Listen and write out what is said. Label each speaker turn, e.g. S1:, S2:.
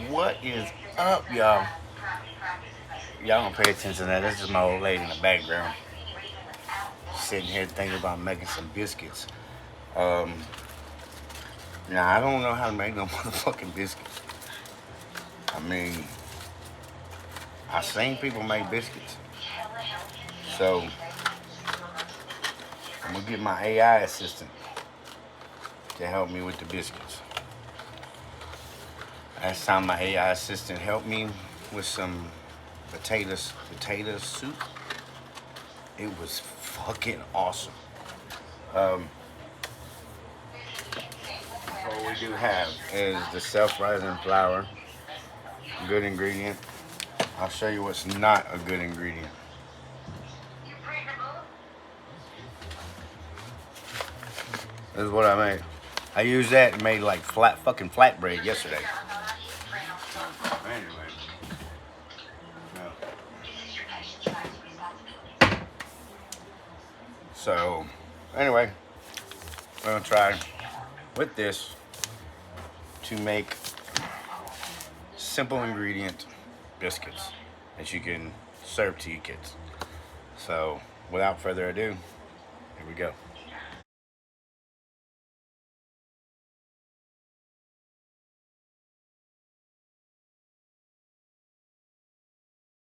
S1: What is up, y'all? Y'all don't pay attention to that. This is my old lady in the background. Sitting here thinking about making some biscuits. Um, now, I don't know how to make no motherfucking biscuits. I mean, I've seen people make biscuits. So, I'm going to get my AI assistant to help me with the biscuits. Last time my AI assistant helped me with some potato soup, it was fucking awesome. What we do have is the self-rising flour, good ingredient. I'll show you what's not a good ingredient. This is what I made. I used that and made like fucking flatbread yesterday. Anyway, so anyway, we're gonna try with this to make simple ingredient biscuits that you can serve to your kids. So without further ado, here we go.